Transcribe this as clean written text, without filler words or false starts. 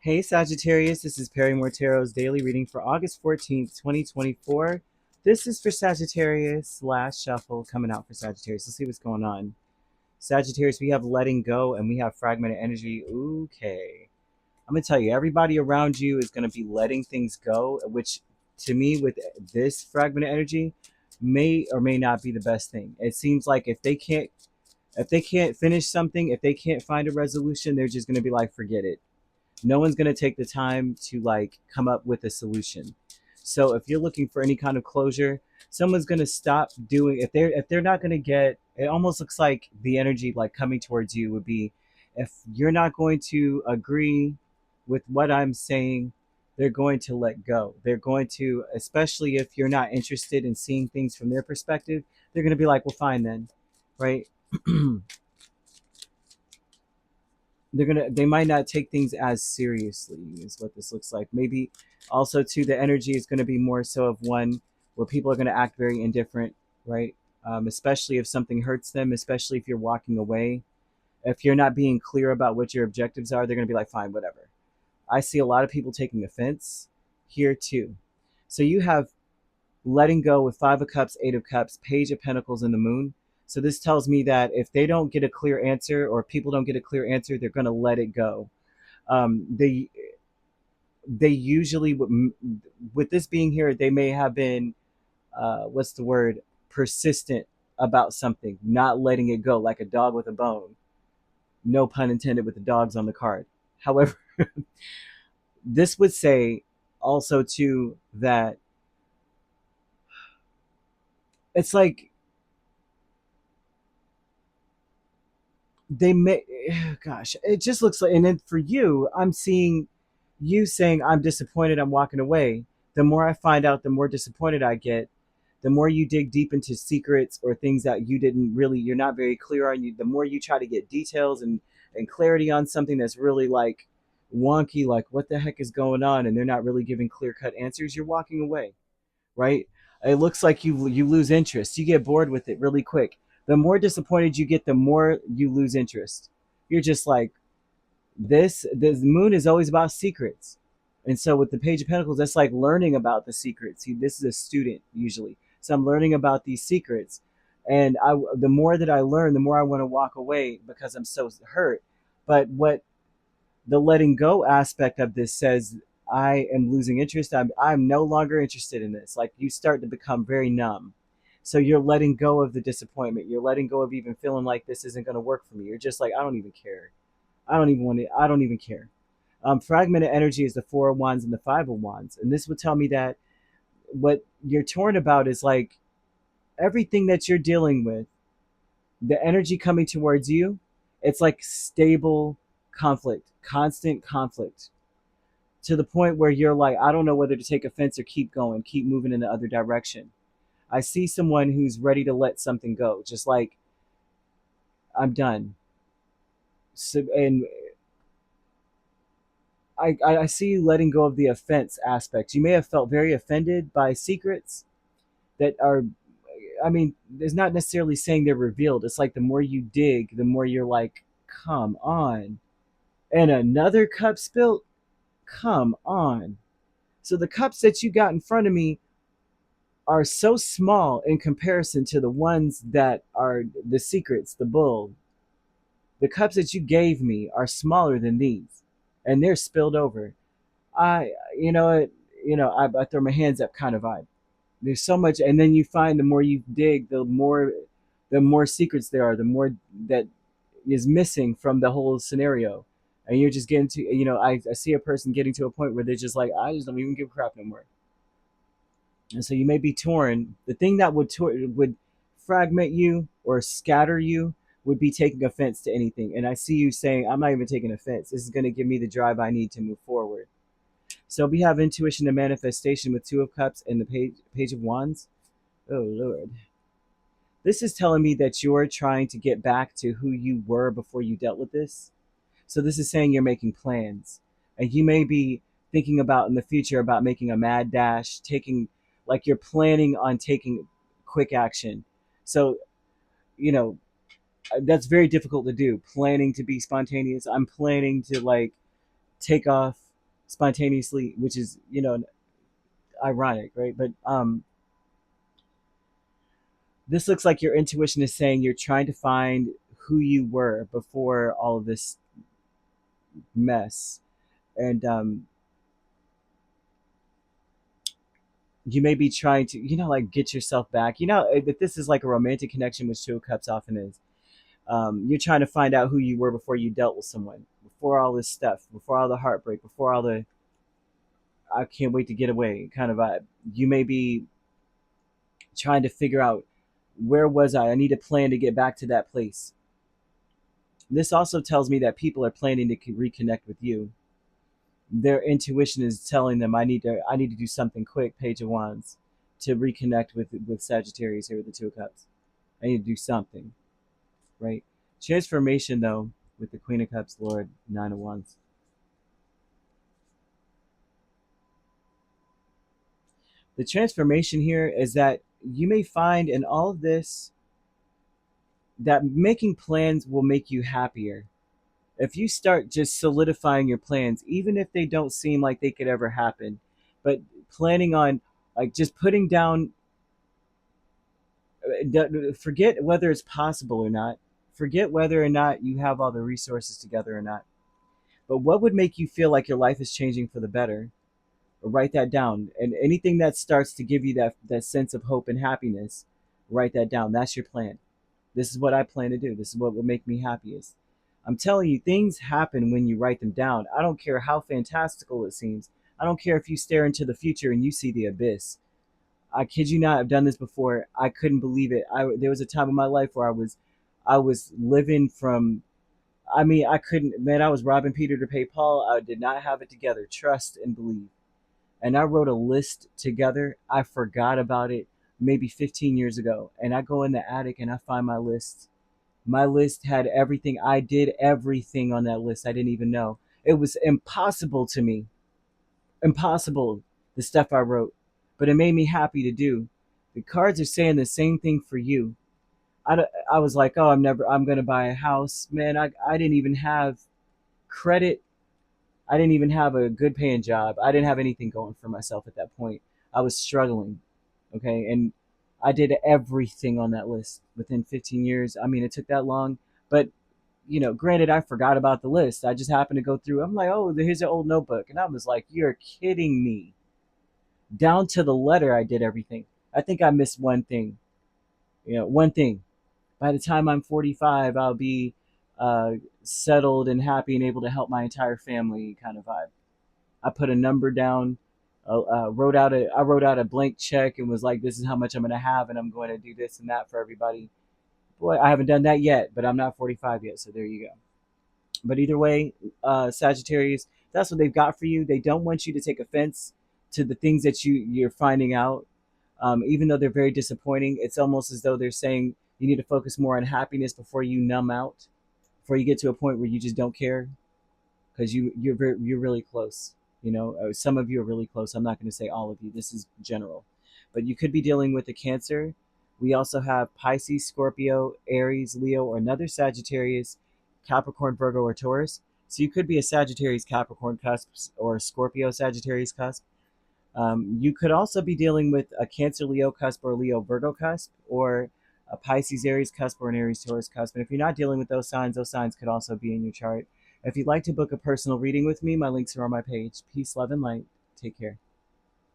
Hey Sagittarius, this is Perrymore Tarot's daily reading for August 14th, 2024. This is for Sagittarius, last shuffle coming out for Sagittarius. Let's see what's going on. Sagittarius, we have letting go and we have fragmented energy. Okay. I'm going to tell you, everybody around you is going to be letting things go, which to me, with this fragmented energy, may or may not be the best thing. It seems like if they can't finish something, if they can't find a resolution, they're just going to be like, forget it. No one's going to take the time to like come up with a solution. So if you're looking for any kind of closure, someone's going to stop doing, if they're not going to get, it almost looks like the energy like coming towards you would be, if you're not going to agree with what I'm saying, they're going to let go. They're going to, especially if you're not interested in seeing things from their perspective, they're going to be like, well, fine then, right? They might not take things as seriously, is what this looks like. Maybe also too, the energy is going to be more so of one where people are going to act very indifferent, right? Especially if something hurts them, especially if you're walking away. If you're not being clear about what your objectives are, they're going to be like, fine, whatever. I see a lot of people taking offense here too. So you have letting go with Five of Cups, Eight of Cups, Page of Pentacles, and the Moon. So this tells me that if they don't get a clear answer, or people don't get a clear answer, they're going to let it go. They usually, with this being here, they may have been what's the word, persistent about something, not letting it go, like a dog with a bone. No pun intended with the dogs on the card. However, this would say also too that it's like they may, gosh, it just looks like, and then for you, I'm seeing you saying, I'm disappointed, I'm walking away. The more I find out, the more disappointed I get. The more you dig deep into secrets or things that you didn't really, you're not very clear on, you, the more you try to get details and clarity on something that's really like wonky, like what the heck is going on, and they're not really giving clear cut answers, you're walking away, right? It looks like you lose interest. You get bored with it really quick. The more disappointed you get, the more you lose interest. You're just like, this moon is always about secrets. And so with the Page of Pentacles, that's like learning about the secrets. See, this is a student usually. So I'm learning about these secrets. And the more that I learn, the more I want to walk away because I'm so hurt. But what the letting go aspect of this says, I am losing interest. I'm no longer interested in this. Like, you start to become very numb. So you're letting go of the disappointment. You're letting go of even feeling like this isn't going to work for me. You're just like, I don't even care. I don't even want to. I don't even care. Fragmented energy is the Four of Wands and the Five of Wands, and this would tell me that what you're torn about is like everything that you're dealing with, the energy coming towards you. It's like stable conflict, constant conflict, to the point where you're like, I don't know whether to take offense or keep going, keep moving in the other direction. I see someone who's ready to let something go, just like, I'm done. So, and I see you letting go of the offense aspect. You may have felt very offended by secrets that are, I mean, there's not necessarily saying they're revealed. It's like the more you dig, the more you're like, come on. And another cup spilt? Come on. So the cups that you got in front of me are so small in comparison to the ones that are the secrets, the bull. The cups that you gave me are smaller than these, and they're spilled over. I, you know, I throw my hands up kind of vibe. There's so much, and then you find the more you dig, the more secrets there are, the more that is missing from the whole scenario, and you're just getting to, I see a person getting to a point where they're just like, I just don't even give a crap no more. And so you may be torn. The thing that would fragment you or scatter you would be taking offense to anything. And I see you saying, I'm not even taking offense. This is going to give me the drive I need to move forward. So we have intuition and manifestation with Two of Cups and the Page of Wands. Oh, Lord. This is telling me that you're trying to get back to who you were before you dealt with this. So this is saying you're making plans. And you may be thinking about in the future about making a mad dash, like you're planning on taking quick action. So, you know, that's very difficult to do. Planning to be spontaneous. I'm planning to like take off spontaneously, which is, ironic, right? But this looks like your intuition is saying you're trying to find who you were before all of this mess. And you may be trying to, like get yourself back. That this is like a romantic connection, which Two of Cups often is. You're trying to find out who you were before you dealt with someone, before all this stuff, before all the heartbreak, before all the I can't wait to get away kind of vibe. You may be trying to figure out, where was I? I need a plan to get back to that place. This also tells me that people are planning to reconnect with you. Their intuition is telling them, I need to do something quick, Page of Wands, to reconnect with Sagittarius here with the Two of Cups. I need to do something, right? Transformation, though, with the Queen of Cups, Lord, Nine of Wands. The transformation here is that you may find in all of this that making plans will make you happier. If you start just solidifying your plans, even if they don't seem like they could ever happen, but planning on, like, just putting down, forget whether it's possible or not, forget whether or not you have all the resources together or not, but what would make you feel like your life is changing for the better? Write that down. And anything that starts to give you that sense of hope and happiness, write that down. That's your plan. This is what I plan to do. This is what will make me happiest. I'm telling you, things happen when you write them down. I don't care how fantastical it seems. I don't care if you stare into the future and you see the abyss. I kid you not, I've done this before. I couldn't believe it. There was a time in my life where I was living from, I mean, I couldn't, man, I was robbing Peter to pay Paul. I did not have it together. Trust and believe. And I wrote a list together. I forgot about it maybe 15 years ago. And I go in the attic and I find my list. My list had everything. I did everything on that list. I didn't even know. It was impossible to me. Impossible, the stuff I wrote. But it made me happy to do. The cards are saying the same thing for you. I was like, oh, I'm going to buy a house. Man, I didn't even have credit. I didn't even have a good paying job. I didn't have anything going for myself at that point. I was struggling. Okay. And I did everything on that list within 15 years. I mean, it took that long, but granted, I forgot about the list. I just happened to go through. I'm like, oh, here's an old notebook. And I was like, you're kidding me. Down to the letter, I did everything. I think I missed one thing. One thing. By the time I'm 45, I'll be settled and happy and able to help my entire family kind of vibe. I put a number down, I wrote out a blank check and was like, this is how much I'm going to have, and I'm going to do this and that for everybody. Boy, I haven't done that yet, but I'm not 45 yet, so there you go. But either way, Sagittarius, that's what they've got for you. They don't want you to take offense to the things that you're finding out, even though they're very disappointing. It's almost as though they're saying you need to focus more on happiness before you numb out, before you get to a point where you just don't care, because you're really close. Some of you are really close. I'm not going to say all of you. This is general, but you could be dealing with a Cancer. We also have Pisces, Scorpio, Aries, Leo, or another Sagittarius, Capricorn, Virgo, or Taurus. So you could be a Sagittarius Capricorn cusp or a Scorpio Sagittarius cusp. You could also be dealing with a Cancer Leo cusp or a Leo Virgo cusp, or a Pisces Aries cusp or an Aries Taurus cusp. And if you're not dealing with those signs could also be in your chart. If you'd like to book a personal reading with me, my links are on my page. Peace, love, and light. Take care.